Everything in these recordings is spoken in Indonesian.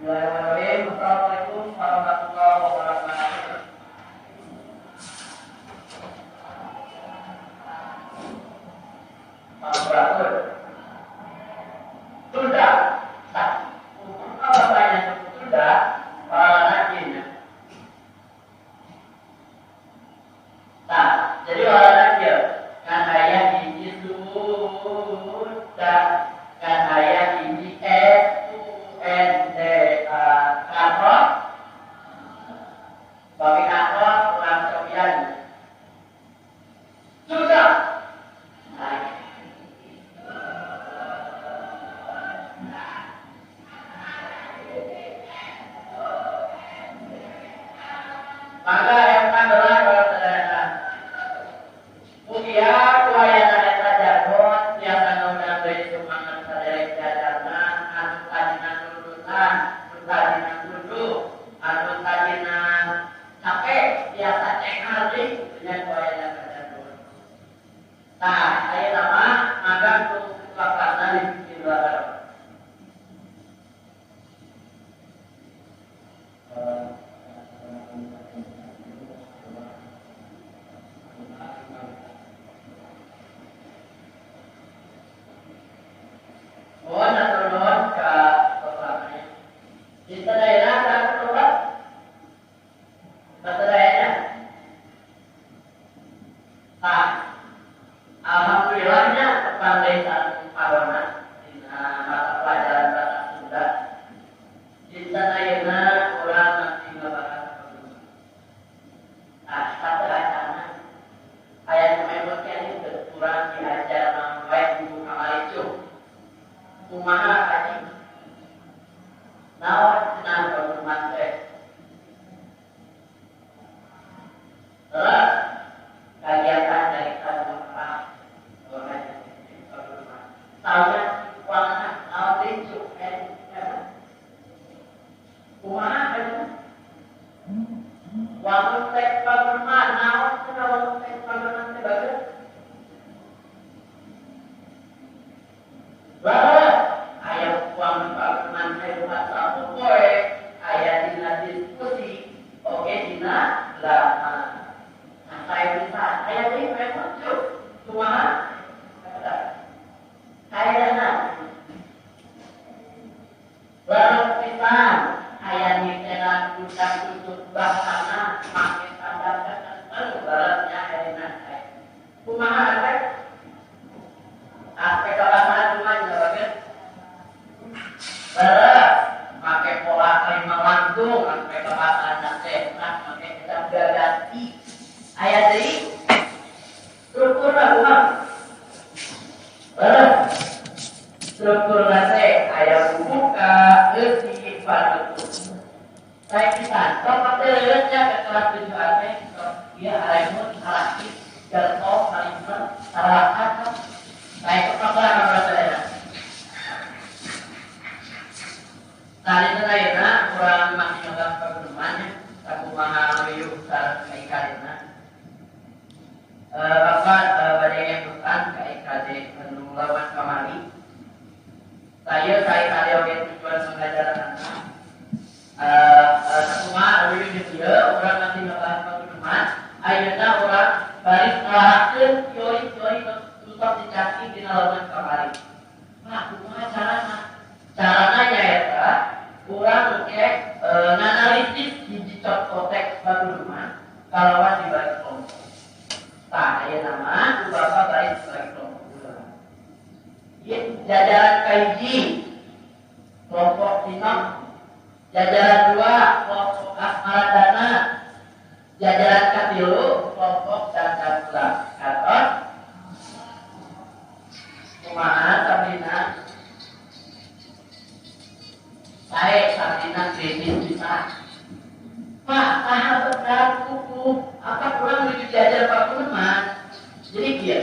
Bismillahirrahmanirrahim. Assalamualaikum warahmatullahi wabarakatuh. Beratur. Sudah. Apa banyak sudah para najinya. Nah, jadi para najil kan ayat hiji sudah kan ayat hiji kantor bagi kantor ulang sopian sudah. Maka yang adalah pertanyaan mulia kuayana eta jargon yang anu dari sumangan saderek jajarna anu tadinan lulusan tadinan duduk anu tadinan capek biasa cek hari dengan kuayana jargon. Nah, aya nama magang untuk pelaksanaan di luar. Mohon atur ke bapaknya. Di daerah dan tempat daerahnya. Nah, alhamdulillahnya kepandaian Parona di mata pelajaran bahasa Sunda. Di daerah orang nanti ngebahas. Nah, satu acara ayat memotnya itu kurang diajar membaik ibu kamalicu. Kumaha kaji naon cenah berhormat teh terus kegiatan dari kamulah tahunnya kuangna naon lincu kumaha kaji waktu teks berhormat naon cenah waktu teks berhormat teh bagus ayat uang pakeman hebat satu poe ayat dina diskusi oke dina lama nah saya bisa ayat ini memang cuma ayatnya baru kita ayat ini telah kita tutup bahana makin tanda baratnya ayatnya kumaha ada aspek bahasa cuma bagian pakai pola kelima langsung pakai bahasa nasib pakai kita ganti ayat ini struktur ulang struktur nasib ayat buka isi pada saya kita tempat terlihatnya ke kelas tujuannya dia alimun harakis jatuh alimun harakat saya kepakai apa tadi terakhirnya kurang masih nyoba pertemuannya aku mahal yuk saat kaikadina bapak badai yang bukan kaikad menulawan kamari saya tadi oke tujuan mengajar anak semua yuk gitu ya orang masih nyoba pertemuan akhirnya orang baris terakhir teori untuk dicaki di lawan kamari nah kumaha caranya ya kurang ngecek analisis hiji contoh teks batu rumah kalawan dibagi kelompok. Nah, ya nama bapak baris bagi kelompok. Ini jajaran kaiji kelompok Sinok, jajaran 2 kelompok Asmaradana, jajaran katilu kelompok Dandapula. Atau kumaha Sabrina saya Sabrina kredit bisa Pak, sahabat dan kuku apa kurang lebih diajar Pak Gunaman jadi dia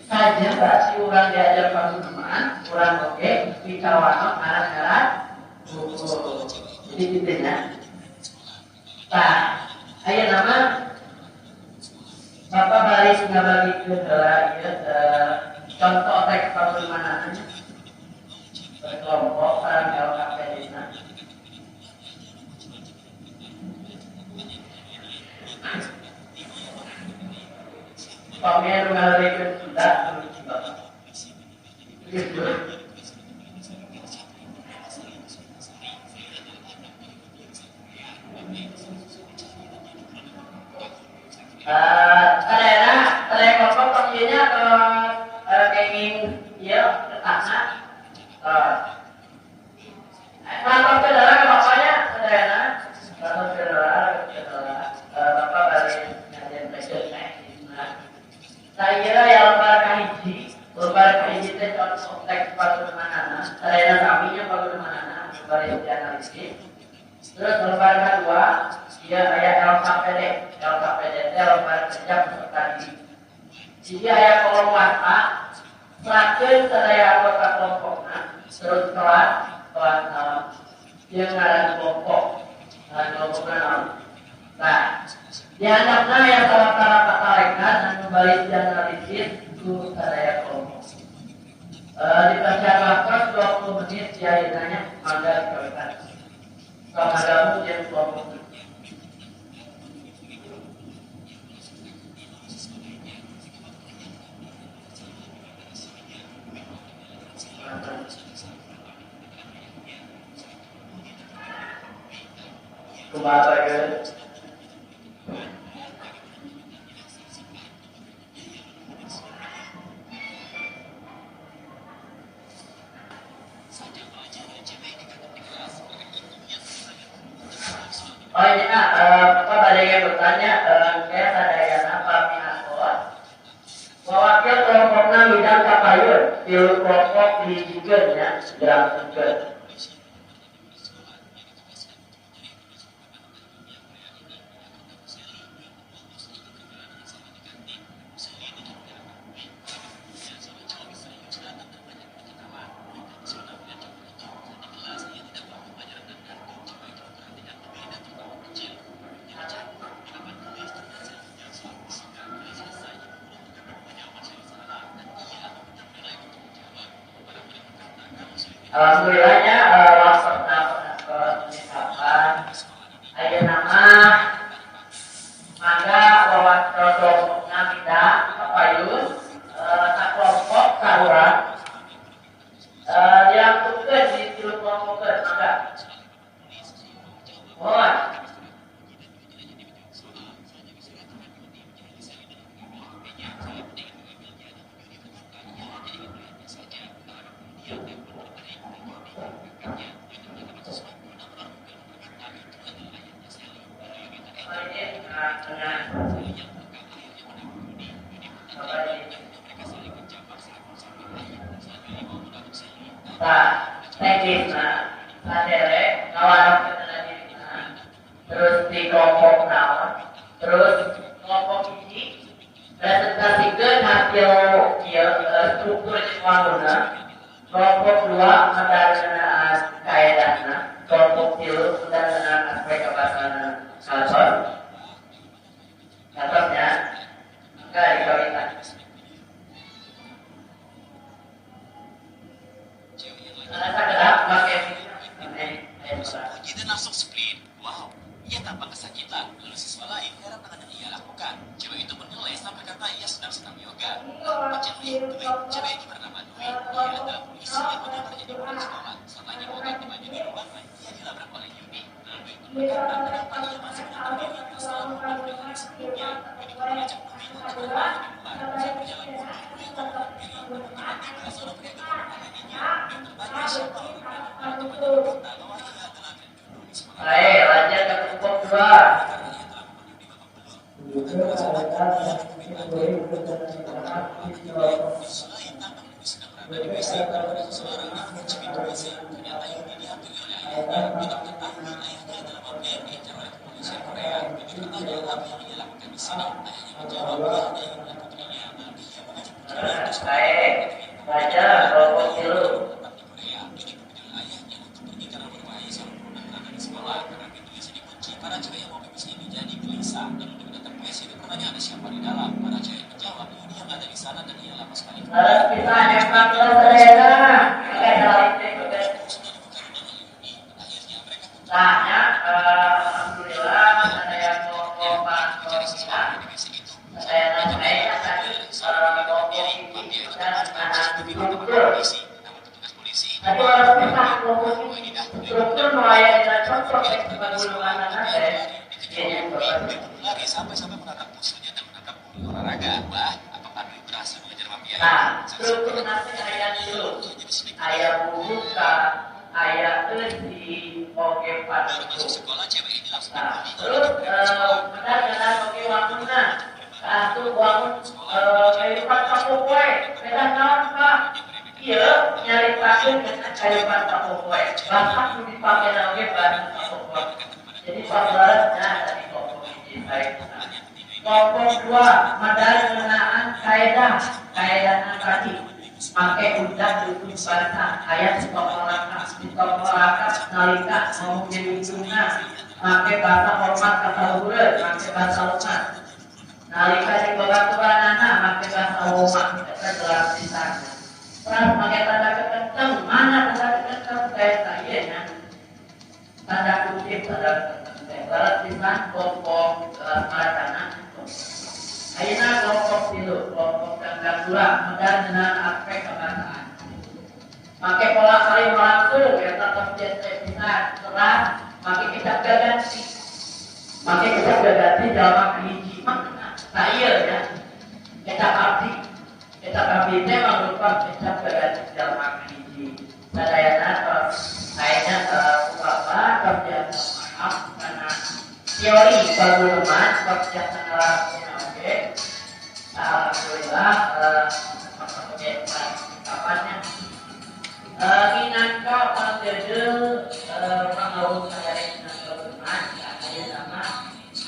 saja berarti orang diajar Pak Gunaman kurang oke dikawal alat-alat kuku jadi gitu ya nah, ayo nama Bapak balik nggak bagi ke contoh teks Pak Gunaman berkelompok para LKP desa Pokoknya mengalirkan sudah menuju bapak. Gitu. Ada kelompok pastinya kenging ya ke tanah. Kantor saudara bapaknya saudara, kantor saudara, bapak balik ngajen presiden. Saya kira yang lebar kahiji itu contoh teks bagaimana, saudara kaminya bagaimana, lebar yang dianalisis. Terus lebar kedua, dia ayat LKPD itu lebar kerja tadi. Jadi ayat kolom warna, selain saya anggota kelompoknya, terus kelas dia ngaran kelompok naon. Nah, dianggapnya yang salah patalekan dan kembali dianalisis itu saya kelompok. Dipersiapkan 20 menit diarinanya mangga dikawinkan. Sama kamu yang kelompok. Kumaha ke? Oh ini Bapak ada yang bertanya, saya sadayana Pak Minasot, wakil kelompoknya bidang kapayun, tilu kelompok dihijikan ya, dirangkungkan. Alhamdulillahnya waktu penetapan ada nama maka bahwa kelompoknya kita kapayun kelompok sahuran yang tugas di tilu kelompok maka mohon teknis sadere ngawarok ketenadirina terus di kelompok naon terus kelompok ini presentasikan hasil struktur wangunna kelompok 2 mendanaan kaedahna kelompok 3 mendanaan aspek kebangsaan kantornya enggak dikawinkan. Kita langsung split. Wow, ia tanpa kesakitan. Lalu siswa lain heran dengan yang ia lakukan. Cewek itu menilai sampai kata ia sedang yoga. Macam cewek ini bernama Dwi. Ia adalah polisi yang menyamar jadi budak sekolah. Setelah ia mengganti baju di rumahnya, ia dilabrak oleh Yuni. Lalu itu berkata kenapa ia masih menonton diri yang selalu membantu hari sebelumnya. Yuni pun mengajak Dwi untuk berjalan di luar. Saat berjalan pun, Dwi mengatakan diri menemukan tiga seorang pria mengenalinya. Dan terbaca siapa orang para temannya berkata bahwa ia adalah Jundul di sekolah. Baik, lanjut ke kelompok 2. Selain tampak Yuni sedang berada di WC, pada seseorang yang mencibit WC, ternyata Yuni dihantui oleh ayahnya. Kita mengetahui ayahnya adalah mafia yang diincar oleh kepolisian Korea. Yuni bertanya apa yang ia lakukan di sini. Ayahnya menjawab ia hanya ingin melihat putrinya. Lalu ia mengajak putrinya untuk Baik, baca kelompok 3. tetap di Korea. Yuni memanggil ayahnya untuk pergi karena berbahaya seorang perempuan berada di sekolah. Karena pintu WC dikunci, para cewek yang mau ke WC ini jadi gelisah. Dan untuk datang ke WC itu bertanya ada siapa di dalam. Para cewek menjawab Yuni yang ada di sana dan ia lama sekali. Kita hebat saudara. Tanya, alhamdulillah ada yang mau masuk. Saya tanya tadi Tapi orang pisah kelompok ini struktur melayani dan contoh penggulungan ada ini sampai menatap musuhnya dan menatap bumi olahraga. Wah, apakah Dwi berhasil mengejar mafia? Nah, struktur nanti ayat dulu, ayat buka, ayat di oke pada masuk sekolah cewek ini langsung nah, terus benar-benar oke waktunya satu wangun kehidupan kamu kue beda naon pak iya nyari pasien dengan kehidupan kamu kue bahkan dipakai lagi bahan kamu kue jadi pembalasnya dari kelompok ini baik kelompok dua modal penggunaan kaidah tadi pakai undang duduk bahasa ayat stop merakat nalika mau jadi ujungnya pakai bahasa hormat kata luhur pakai bahasa lumat nalika di babaturanana pakai bahasa hormat kita jelas di sana terus pakai tanda kekenceng mana tanda kekenceng kayak saya tanda kutip tanda kekenceng jelas di sana kelompok maracana ayeuna kelompok tilu kelompok ganggang dua modal dengan aspek kebahasaan pakai pola kali langsung ya tetap jadi bisa serah pakai kitab gaganti dalam hiji nah iya ya kitab abdi itu berupa kitab gaganti dalam hiji sadayana terus kayaknya upapa kerja maaf karena teori penggunaan kerja tengah oke alhamdulillah kapannya minangka panggil pengawas dari minangka rumah ada nama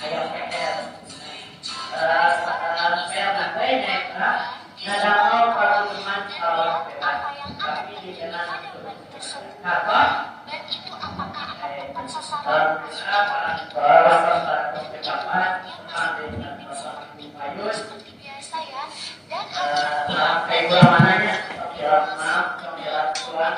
ayam PR PR nabai neka nada mau pengumuman kalau bebas tapi di dalam apa dan itu apakah akan sasaran biasa ya dan kayak gua mananya maaf Tuhan